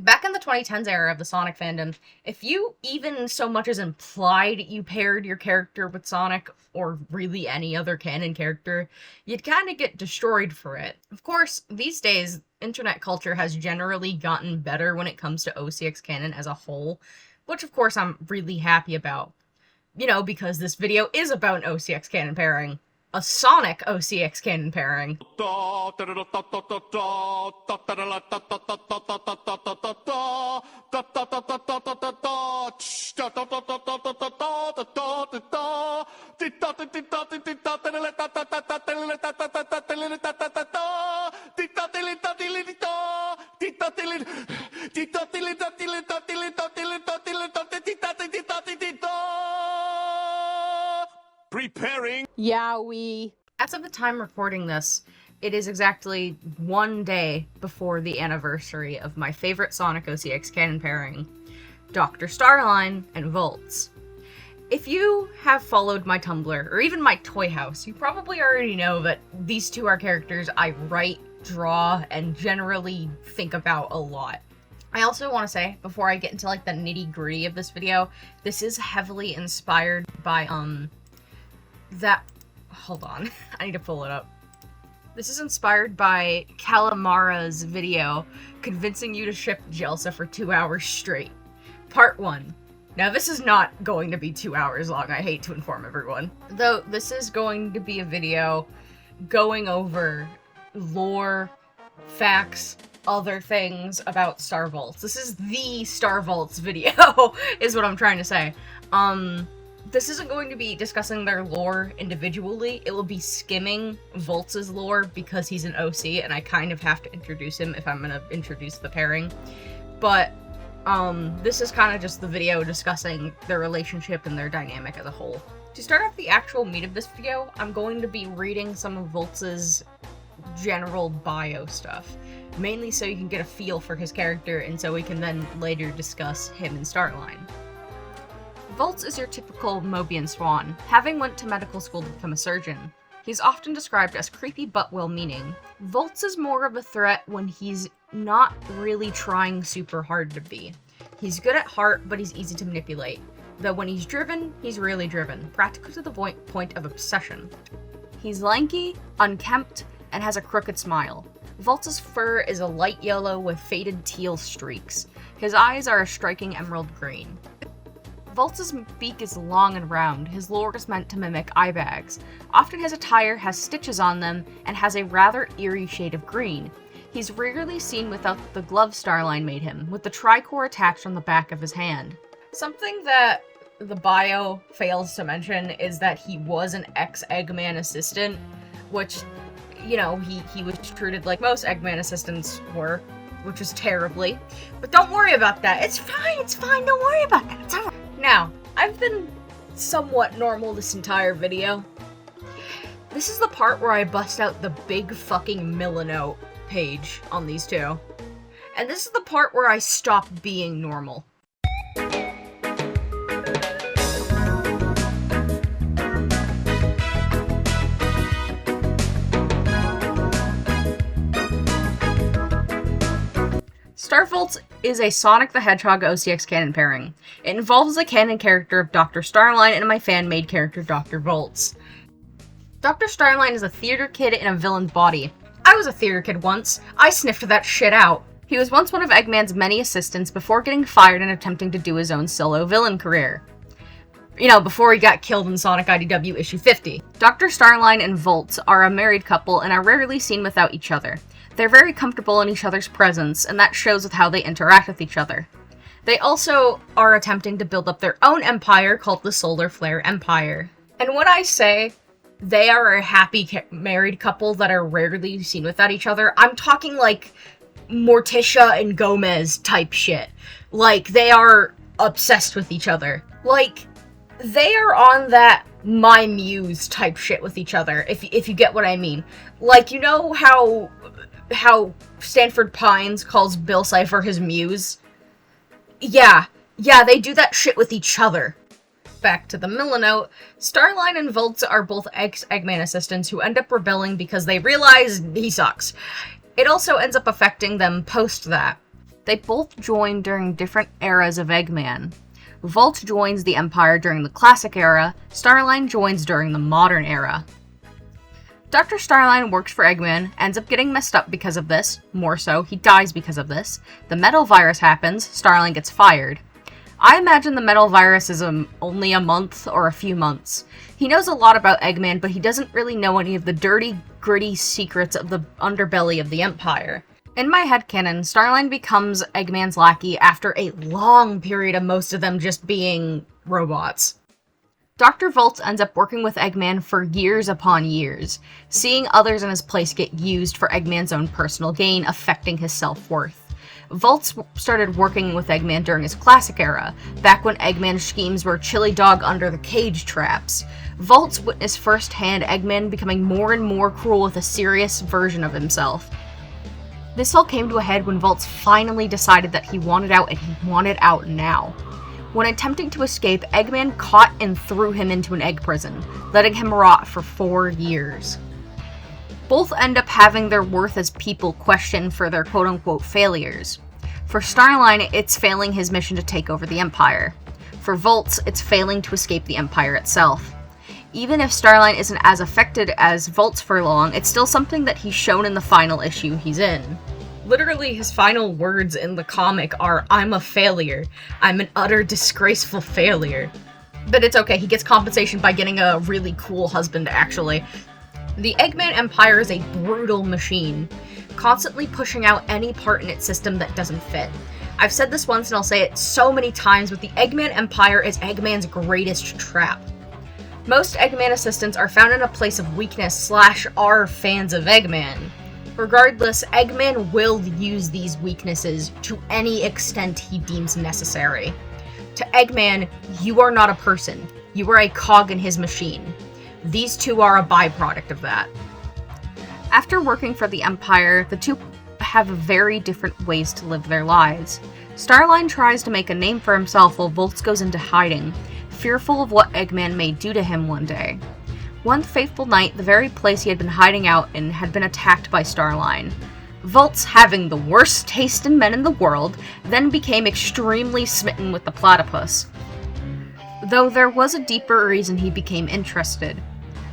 Back in the 2010s era of the Sonic fandom, if you even so much as implied you paired your character with Sonic, or really any other canon character, you'd kind of get destroyed for it. Of course, these days, internet culture has generally gotten better when it comes to OCX canon as a whole, which of course I'm really happy about. You know, because this video is about an OCX canon pairing. A Sonic OCX canon pairing. Preparing. Yowie. As of the time recording this, it is exactly one day before the anniversary of my favorite Sonic OCX canon pairing, Dr. Starline and Volts. If you have followed my Tumblr, or even my Toy House, you probably already know that these two are characters I write, draw, and generally think about a lot. I also want to say, before I get into like the nitty-gritty of this video, this is heavily inspired by, hold on, I need to pull it up. This is inspired by Calamara's video, convincing you to ship Jelsa for 2 hours straight. Part 1. Now this is not going to be 2 hours long, I hate to inform everyone. Though, this is going to be a video going over lore, facts, other things about Star Volts. This is the Star Volts video, is what I'm trying to say. This isn't going to be discussing their lore individually. It will be skimming Volts' lore because he's an OC, and I kind of have to introduce him if I'm going to introduce the pairing. But, this is kind of just the video discussing their relationship and their dynamic as a whole. To start off the actual meat of this video, I'm going to be reading some of Volts' general bio stuff, mainly so you can get a feel for his character and so we can then later discuss him and Starline. Volts is your typical Mobian swan, having went to medical school to become a surgeon. He's often described as creepy but well-meaning. Volts is more of a threat when he's not really trying super hard to be. He's good at heart, but he's easy to manipulate. Though when he's driven, he's really driven, practically to the point of obsession. He's lanky, unkempt, and has a crooked smile. Volts' fur is a light yellow with faded teal streaks. His eyes are a striking emerald green. Volts' beak is long and round. His lore is meant to mimic eye bags. Often his attire has stitches on them and has a rather eerie shade of green. He's rarely seen without the glove Starline made him, with the tricore attached on the back of his hand. Something that the bio fails to mention is that he was an ex-Eggman assistant, which, you know, he was treated like most Eggman assistants were, which was terribly. But don't worry about that. It's fine, don't worry about that. It's alright. Now, I've been somewhat normal this entire video. This is the part where I bust out the big fucking Milanote page on these two. And this is the part where I stop being normal. Star Volts is a Sonic the Hedgehog OCX canon pairing. It involves the canon character of Dr. Starline and my fan-made character Dr. Volts. Dr. Starline is a theater kid in a villain's body. I was a theater kid once. I sniffed that shit out. He was once one of Eggman's many assistants before getting fired and attempting to do his own solo villain career. You know, before he got killed in Sonic IDW issue 50. Dr. Starline and Volts are a married couple and are rarely seen without each other. They're very comfortable in each other's presence, and that shows with how they interact with each other. They also are attempting to build up their own empire called the Solar Flare Empire. And when I say they are a happy married couple that are rarely seen without each other, I'm talking like Morticia and Gomez type shit. Like, they are obsessed with each other. Like, they are on that my muse type shit with each other, if you get what I mean. Like, you know how Stanford Pines calls Bill Cipher his muse? Yeah, they do that shit with each other. Back to the Milanote, Starline and Volts are both ex-Eggman assistants who end up rebelling because they realize he sucks. It also ends up affecting them post that. They both joined during different eras of Eggman. Volt joins the Empire during the Classic Era, Starline joins during the Modern Era. Dr. Starline works for Eggman, ends up getting messed up because of this. More so, he dies because of this. The metal virus happens, Starline gets fired. I imagine the metal virus is only a month or a few months. He knows a lot about Eggman, but he doesn't really know any of the dirty, gritty secrets of the underbelly of the Empire. In my headcanon, Starline becomes Eggman's lackey after a long period of most of them just being robots. Dr. Volt ends up working with Eggman for years upon years, seeing others in his place get used for Eggman's own personal gain, affecting his self-worth. Volt started working with Eggman during his Classic Era, back when Eggman's schemes were chili dog under the cage traps. Volt's witnessed firsthand Eggman becoming more and more cruel with a serious version of himself. This all came to a head when Voltz finally decided that he wanted out, and he wanted out now. When attempting to escape, Eggman caught and threw him into an egg prison, letting him rot for 4 years. Both end up having their worth as people questioned for their quote-unquote failures. For Starline, it's failing his mission to take over the Empire. For Voltz, it's failing to escape the Empire itself. Even if Starline isn't as affected as Voltz for long, it's still something that he's shown in the final issue he's in. Literally, his final words in the comic are, "I'm a failure. I'm an utter disgraceful failure." But it's okay, he gets compensation by getting a really cool husband, actually. The Eggman Empire is a brutal machine, constantly pushing out any part in its system that doesn't fit. I've said this once and I'll say it so many times, but the Eggman Empire is Eggman's greatest trap. Most Eggman assistants are found in a place of weakness / are fans of Eggman. Regardless, Eggman will use these weaknesses to any extent he deems necessary. To Eggman, you are not a person. You are a cog in his machine. These two are a byproduct of that. After working for the Empire, the two have very different ways to live their lives. Starline tries to make a name for himself while Voltz goes into hiding, fearful of what Eggman may do to him one day. One fateful night, the very place he had been hiding out in had been attacked by Starline. Voltz, having the worst taste in men in the world, then became extremely smitten with the platypus. Though there was a deeper reason he became interested.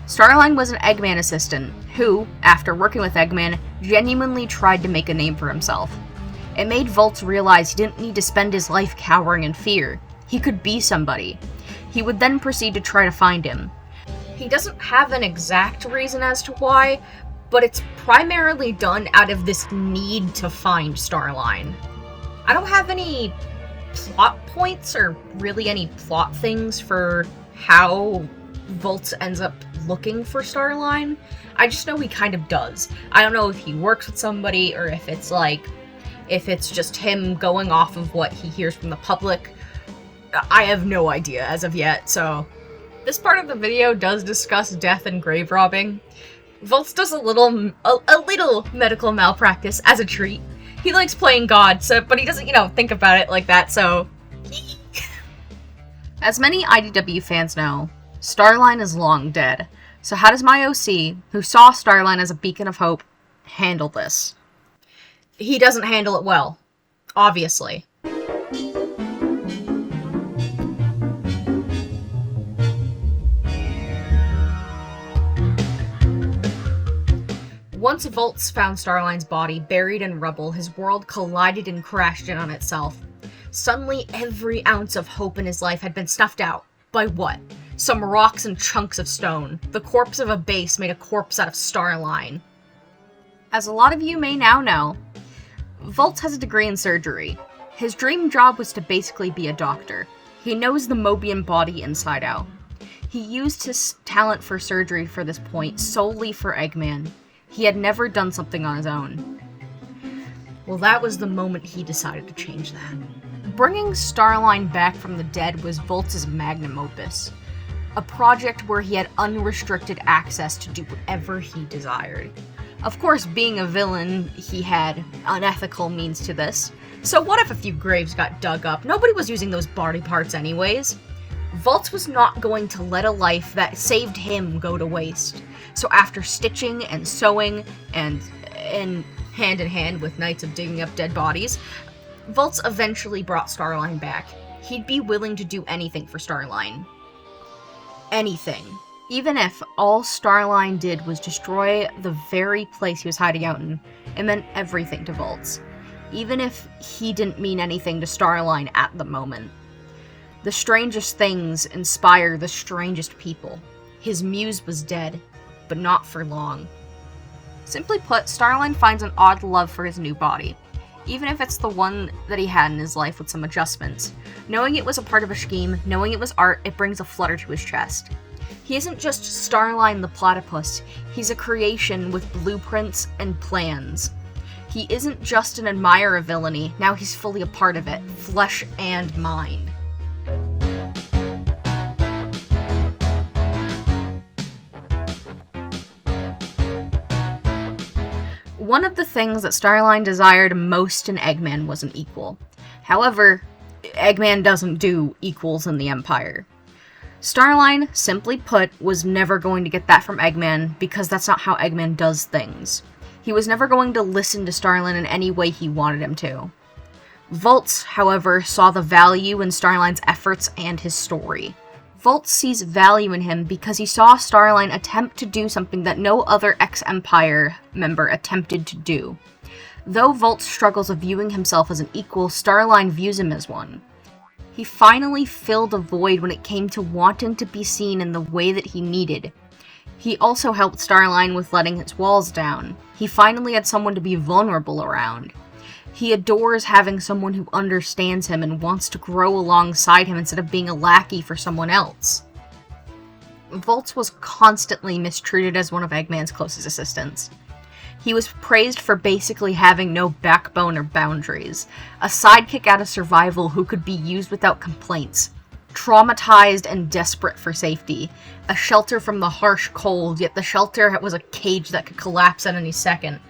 Starline was an Eggman assistant who, after working with Eggman, genuinely tried to make a name for himself. It made Voltz realize he didn't need to spend his life cowering in fear. He could be somebody. He would then proceed to try to find him. He doesn't have an exact reason as to why, but it's primarily done out of this need to find Starline. I don't have any plot points or really any plot things for how Voltz ends up looking for Starline. I just know he kind of does. I don't know if he works with somebody or if it's just him going off of what he hears from the public. I have no idea as of yet, so... This part of the video does discuss death and grave robbing. Voltz does a little medical malpractice as a treat. He likes playing God, but he doesn't, think about it like that, so... As many IDW fans know, Starline is long dead. So how does my OC, who saw Starline as a beacon of hope, handle this? He doesn't handle it well. Obviously. Once Voltz found Starline's body buried in rubble, his world collided and crashed in on itself. Suddenly, every ounce of hope in his life had been snuffed out. By what? Some rocks and chunks of stone. The corpse of a base made a corpse out of Starline. As a lot of you may now know, Voltz has a degree in surgery. His dream job was to basically be a doctor. He knows the Mobian body inside out. He used his talent for surgery for this point solely for Eggman. He had never done something on his own. Well, that was the moment he decided to change that. Bringing Starline back from the dead was Voltz's magnum opus. A project where he had unrestricted access to do whatever he desired. Of course, being a villain, he had unethical means to this. So what if a few graves got dug up? Nobody was using those body parts anyways. Voltz was not going to let a life that saved him go to waste. So after stitching and sewing and hand in hand with Knights of Digging Up Dead Bodies, Volts eventually brought Starline back. He'd be willing to do anything for Starline. Anything. Even if all Starline did was destroy the very place he was hiding out in, it meant everything to Volts. Even if he didn't mean anything to Starline at the moment. The strangest things inspire the strangest people. His muse was dead, but not for long. Simply put, Starline finds an odd love for his new body. Even if it's the one that he had in his life with some adjustments. Knowing it was a part of a scheme, knowing it was art, it brings a flutter to his chest. He isn't just Starline the platypus, he's a creation with blueprints and plans. He isn't just an admirer of villainy, now he's fully a part of it, flesh and mind. One of the things that Starline desired most in Eggman was an equal. However, Eggman doesn't do equals in the Empire. Starline, simply put, was never going to get that from Eggman because that's not how Eggman does things. He was never going to listen to Starline in any way he wanted him to. Volts, however, saw the value in Starline's efforts and his story. Volts sees value in him because he saw Starline attempt to do something that no other ex-Empire member attempted to do. Though Volts struggles with viewing himself as an equal, Starline views him as one. He finally filled a void when it came to wanting to be seen in the way that he needed. He also helped Starline with letting his walls down. He finally had someone to be vulnerable around. He adores having someone who understands him and wants to grow alongside him instead of being a lackey for someone else. Volts was constantly mistreated as one of Eggman's closest assistants. He was praised for basically having no backbone or boundaries, a sidekick out of survival who could be used without complaints, traumatized and desperate for safety, a shelter from the harsh cold, yet the shelter was a cage that could collapse at any second.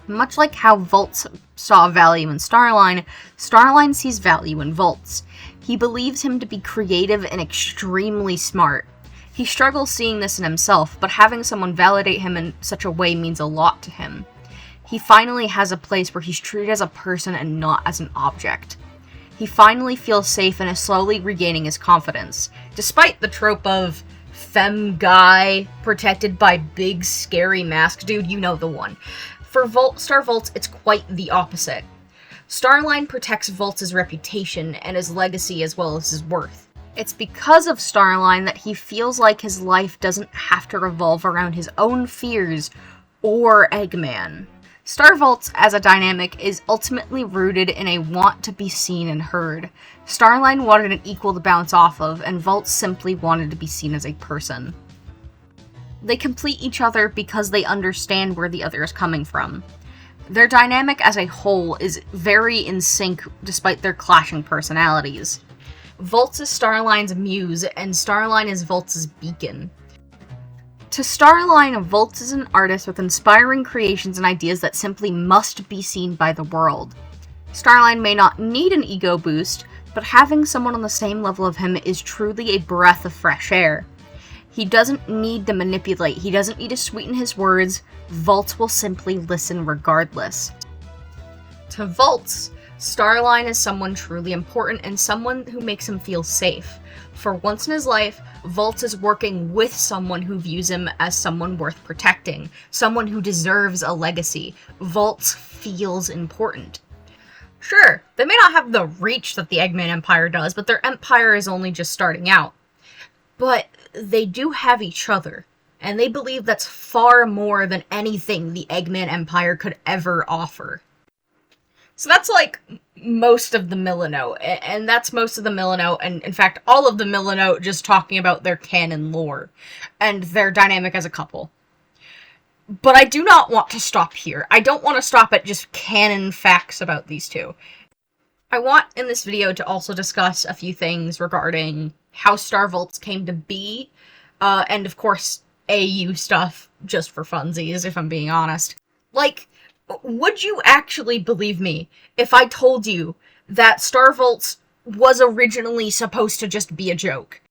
Much like how Volts saw value in Starline, Starline sees value in Volts. He believes him to be creative and extremely smart. He struggles seeing this in himself, but having someone validate him in such a way means a lot to him. He finally has a place where he's treated as a person and not as an object. He finally feels safe and is slowly regaining his confidence, despite the trope of femme guy protected by big scary mask dude, you know the one. For Star Volts, it's quite the opposite. Starline protects Volts' reputation and his legacy as well as his worth. It's because of Starline that he feels like his life doesn't have to revolve around his own fears or Eggman. Star Volts as a dynamic is ultimately rooted in a want to be seen and heard. Starline wanted an equal to bounce off of, and Volts simply wanted to be seen as a person. They complete each other because they understand where the other is coming from. Their dynamic as a whole is very in sync despite their clashing personalities. Volts is Starline's muse, and Starline is Volts' beacon. To Starline, Volts is an artist with inspiring creations and ideas that simply must be seen by the world. Starline may not need an ego boost, but having someone on the same level of him is truly a breath of fresh air. He doesn't need to manipulate, he doesn't need to sweeten his words, Volts will simply listen regardless. To Volts, Starline is someone truly important and someone who makes him feel safe. For once in his life, Volts is working with someone who views him as someone worth protecting, someone who deserves a legacy. Volts feels important. Sure, they may not have the reach that the Eggman Empire does, but their empire is only just starting out. But they do have each other, and they believe that's far more than anything the Eggman Empire could ever offer. So that's like most of the Milano, and that's most of the Milano, and in fact all of the Milano just talking about their canon lore, and their dynamic as a couple. But I do not want to stop here. I don't want to stop at just canon facts about these two. I want in this video to also discuss a few things regarding how Star Volts came to be, and of course AU stuff just for funsies, if I'm being honest. Like, would you actually believe me if I told you that Star Volts was originally supposed to just be a joke?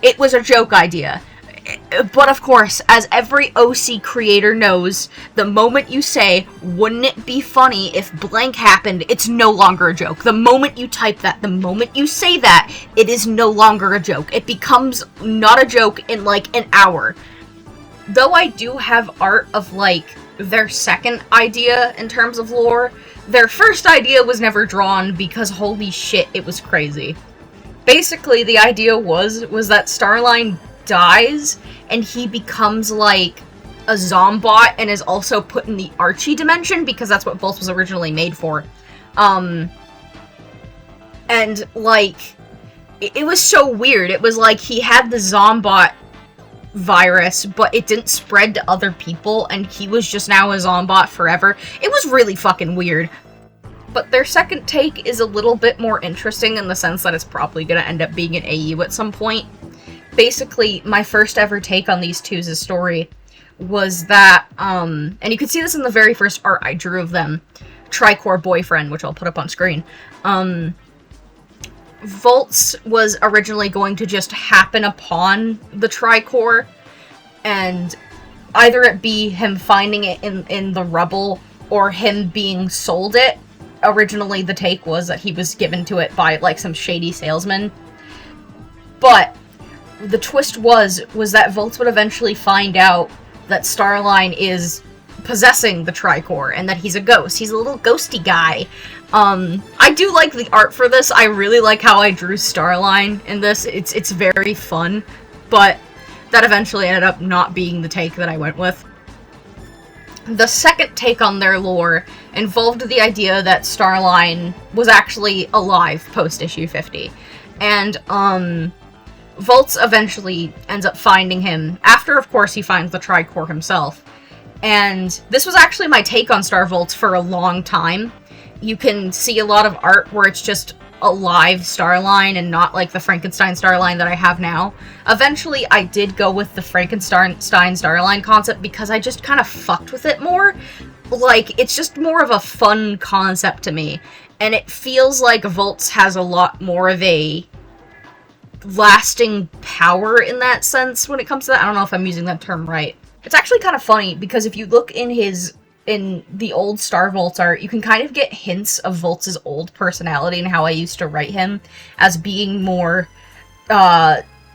It was a joke idea. But of course, as every OC creator knows, the moment you say, wouldn't it be funny if blank happened, it's no longer a joke. The moment you type that, the moment you say that, it is no longer a joke. It becomes not a joke in like an hour. Though I do have art of like their second idea in terms of lore, their first idea was never drawn because holy shit, it was crazy. Basically, the idea was that Starline dies and he becomes like a zombot and is also put in the Archie dimension because that's what Volts was originally made for. And like it was so weird. It was like he had the zombot virus, but it didn't spread to other people and he was just now a zombot forever. It was really fucking weird. But their second take is a little bit more interesting in the sense that it's probably going to end up being an AU at some point. Basically, my first ever take on these two's story was that, and you can see this in the very first art I drew of them, Tricore Boyfriend, which I'll put up on screen. Volts was originally going to just happen upon the Tricore, and either it be him finding it in the rubble, or him being sold it. Originally, the take was that he was given to it by, like, some shady salesman. But the twist was that Volts would eventually find out that Starline is possessing the Tricore, and that he's a ghost. He's a little ghosty guy. I do like the art for this. I really like how I drew Starline in this. It's very fun, but that eventually ended up not being the take that I went with. The second take on their lore involved the idea that Starline was actually alive post-issue 50. And, Volts eventually ends up finding him, after, of course, he finds the Tricore himself. And this was actually my take on Star Volts for a long time. You can see a lot of art where it's just a live Starline and not like the Frankenstein Starline that I have now. Eventually, I did go with the Frankenstein Starline concept because I just kind of fucked with it more. Like, it's just more of a fun concept to me. And it feels like Volts has a lot more of a lasting power in that sense when it comes to that. I don't know if I'm using that term right. It's actually kind of funny because if you look in the old Star Volts art, you can kind of get hints of Volts' old personality and how I used to write him as being more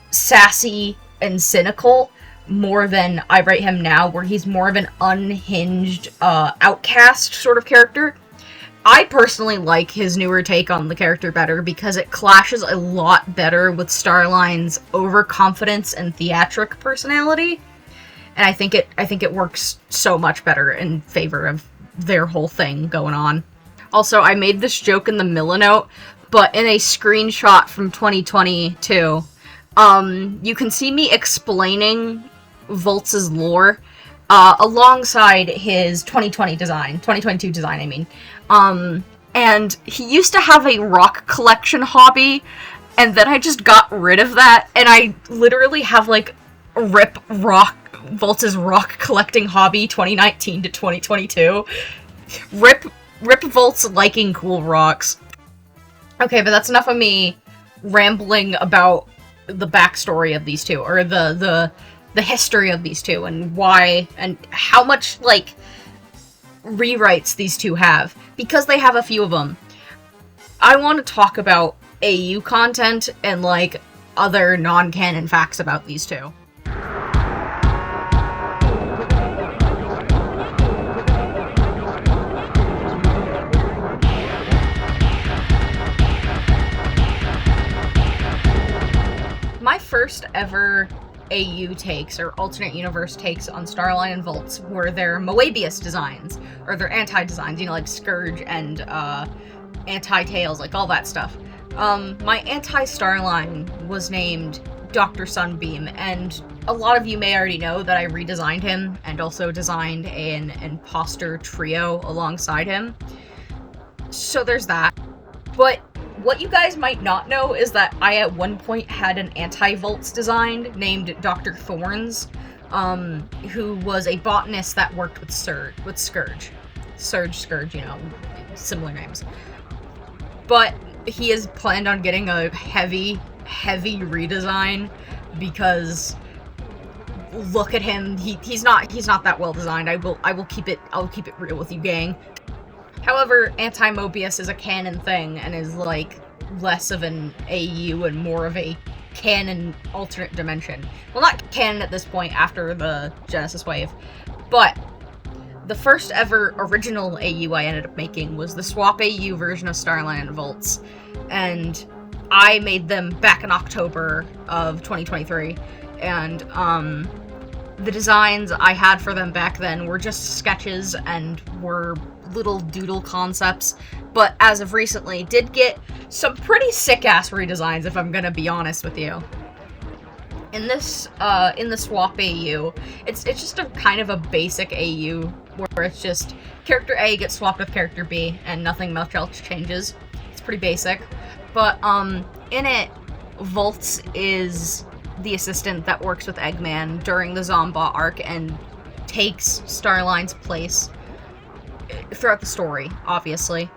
sassy and cynical more than I write him now, where he's more of an unhinged outcast sort of character. I personally like his newer take on the character better because it clashes a lot better with Starline's overconfidence and theatric personality. And I think it works so much better in favor of their whole thing going on. Also, I made this joke in the Millinote, but in a screenshot from 2022, you can see me explaining Volts' lore alongside his 2022 design, I mean. And he used to have a rock collection hobby, and then I just got rid of that, and I literally have, like, Volts' rock collecting hobby 2019 to 2022. Rip Volts liking cool rocks. Okay, but that's enough of me rambling about the backstory of these two, or the history of these two, and why, and how much, like, rewrites these two have, because they have a few of them. I want to talk about AU content and, like, other non-canon facts about these two. My first ever AU takes, or alternate universe takes, on Starline and Volts were their Moebius designs, or their anti-designs, you know, like Scourge and anti-Tails, like all that stuff. My anti-Starline was named Dr. Sunbeam, and a lot of you may already know that I redesigned him, and also designed an imposter trio alongside him. So there's that. But what you guys might not know is that I at one point had an anti-Volts design named Dr. Thorns, who was a botanist that worked with Scourge. Scourge, you know, similar names. But he is planned on getting a heavy redesign because look at him, he's not that well designed. I'll keep it real with you, gang. However, anti-Mobius is a canon thing and is like less of an AU and more of a canon alternate dimension. Well, not canon at this point after the Genesis wave, but the first ever original AU I ended up making was the Swap AU version of Starline and Volts, and I made them back in October of 2023, and the designs I had for them back then were just sketches and were little doodle concepts, but as of recently did get some pretty sick-ass redesigns, if I'm gonna be honest with you. In this, in the Swap AU, it's just a kind of a basic AU, where it's just character A gets swapped with character B, and nothing much else changes. It's pretty basic. But, in it, Volts is the assistant that works with Eggman during the Zombot arc and takes Starline's place throughout the story, obviously.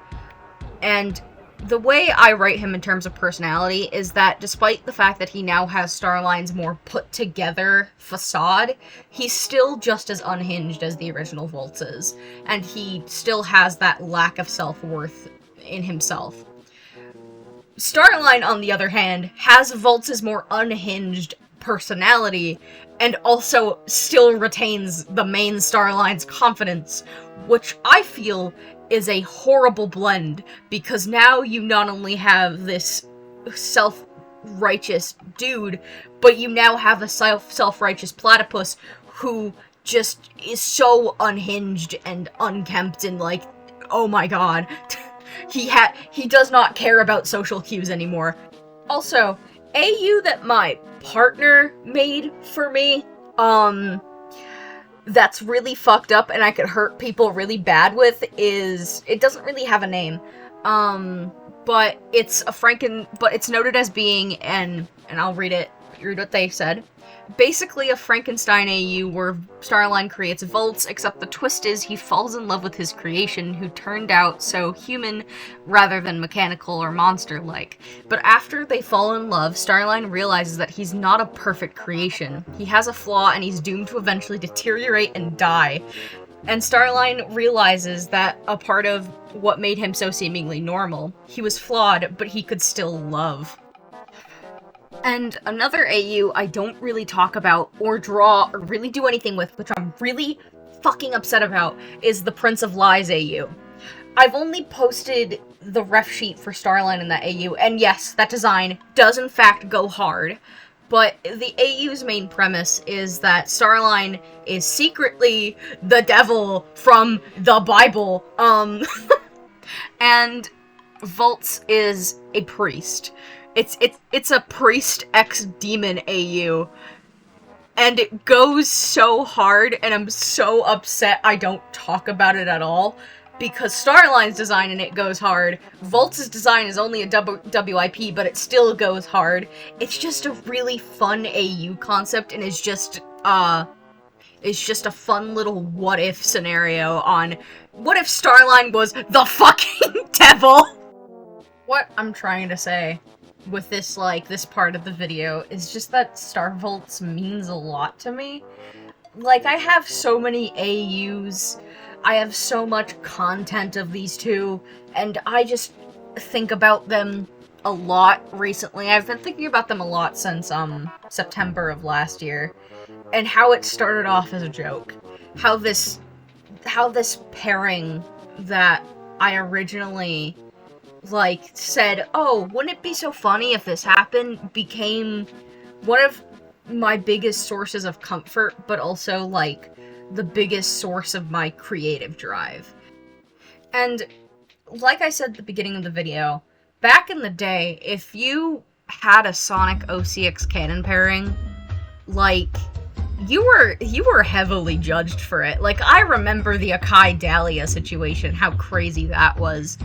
And the way I write him in terms of personality is that despite the fact that he now has Starline's more put-together facade, he's still just as unhinged as the original Volts is, and he still has that lack of self-worth in himself. Starline, on the other hand, has Volts' more unhinged personality, and also still retains the main Starline's confidence, which I feel is a horrible blend, because now you not only have this self-righteous dude, but you now have a self-righteous platypus who just is so unhinged and unkempt and like, oh my god. He does not care about social cues anymore. Also, AU that my partner made for me, that's really fucked up and I could hurt people really bad with is, it doesn't really have a name, but it's but it's noted as being and I'll read what they said. Basically a Frankenstein AU where Starline creates Volts, except the twist is he falls in love with his creation, who turned out so human rather than mechanical or monster-like. But after they fall in love, Starline realizes that he's not a perfect creation. He has a flaw and he's doomed to eventually deteriorate and die. And Starline realizes that a part of what made him so seemingly normal, he was flawed, but he could still love. And another AU I don't really talk about or draw or really do anything with, which I'm really fucking upset about, is the Prince of Lies AU. I've only posted the ref sheet for Starline in that AU, and yes, that design does in fact go hard, but the AU's main premise is that Starline is secretly the devil from the Bible, and Volts is a priest. It's a priest ex-demon AU, and it goes so hard, and I'm so upset I don't talk about it at all, because Starline's design in it goes hard. Volts' design is only a WIP, but it still goes hard. It's just a really fun AU concept, and it's just a fun little what-if scenario on what if Starline was the fucking devil? What I'm trying to say with this, this part of the video is just that Star Volts means a lot to me. Like, I have so many AUs, I have so much content of these two, and I just think about them a lot recently. I've been thinking about them a lot since, September of last year, and how it started off as a joke. How this pairing that I originally said, oh, wouldn't it be so funny if this happened, became one of my biggest sources of comfort, but also, the biggest source of my creative drive. And, like I said at the beginning of the video, back in the day, if you had a Sonic OCX Canon pairing, you were heavily judged for it. I remember the Akai Dahlia situation, how crazy that was.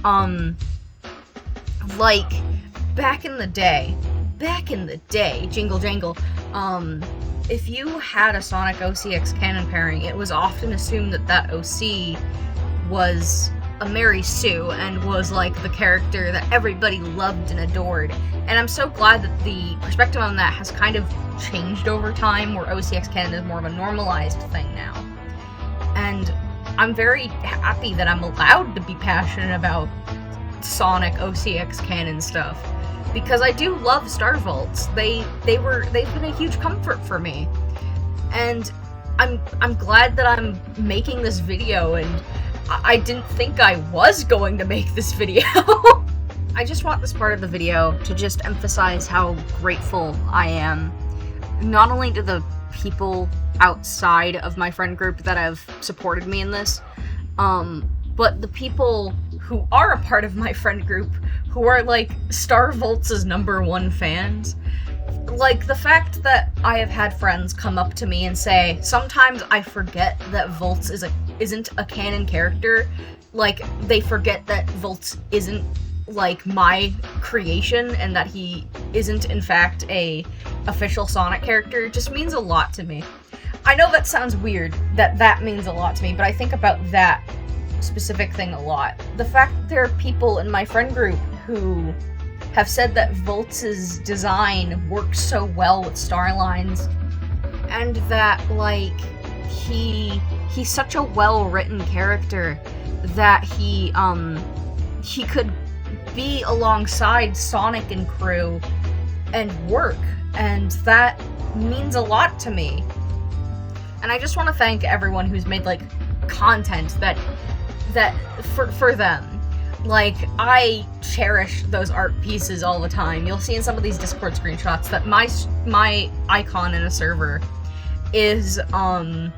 Back in the day, jingle jangle, if you had a Sonic OCX Canon pairing, it was often assumed that OC was a Mary Sue and was like the character that everybody loved and adored. And I'm so glad that the perspective on that has kind of changed over time, where OCX canon is more of a normalized thing now. And I'm very happy that I'm allowed to be passionate about Sonic OCX canon stuff, because I do love Star Vaults. They've been a huge comfort for me. And I'm glad that I'm making this video, and I didn't think I was going to make this video. I just want this part of the video to just emphasize how grateful I am, not only to the people outside of my friend group that have supported me in this, but the people who are a part of my friend group who are like Star Vaults' #1 fans. Like, the fact that I have had friends come up to me and say, sometimes I forget that Volts isn't a canon character. Like, they forget that Volts isn't, like, my creation, and that he isn't, in fact, a official Sonic character. It just means a lot to me. I know that sounds weird, that means a lot to me, but I think about that specific thing a lot. The fact that there are people in my friend group who have said that Volts' design works so well with Starlines, and that, like, he's such a well-written character that he could be alongside Sonic and crew and work, and that means a lot to me. And I just want to thank everyone who's made, like, content that for them. Like, I cherish those art pieces all the time. You'll see in some of these Discord screenshots that my icon in a server is fan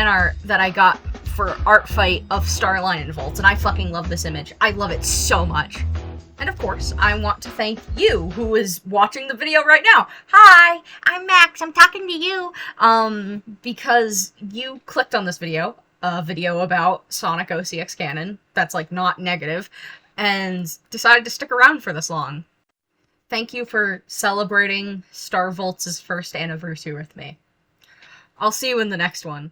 art that I got for Art Fight of Starline and Volts, and I fucking love this image. I love it so much. And of course, I want to thank you who is watching the video right now. Hi, I'm Max, I'm talking to you. Because you clicked on this video, a video about Sonic OCX canon, that's like not negative, and decided to stick around for this long. Thank you for celebrating Star Vaults' first anniversary with me. I'll see you in the next one.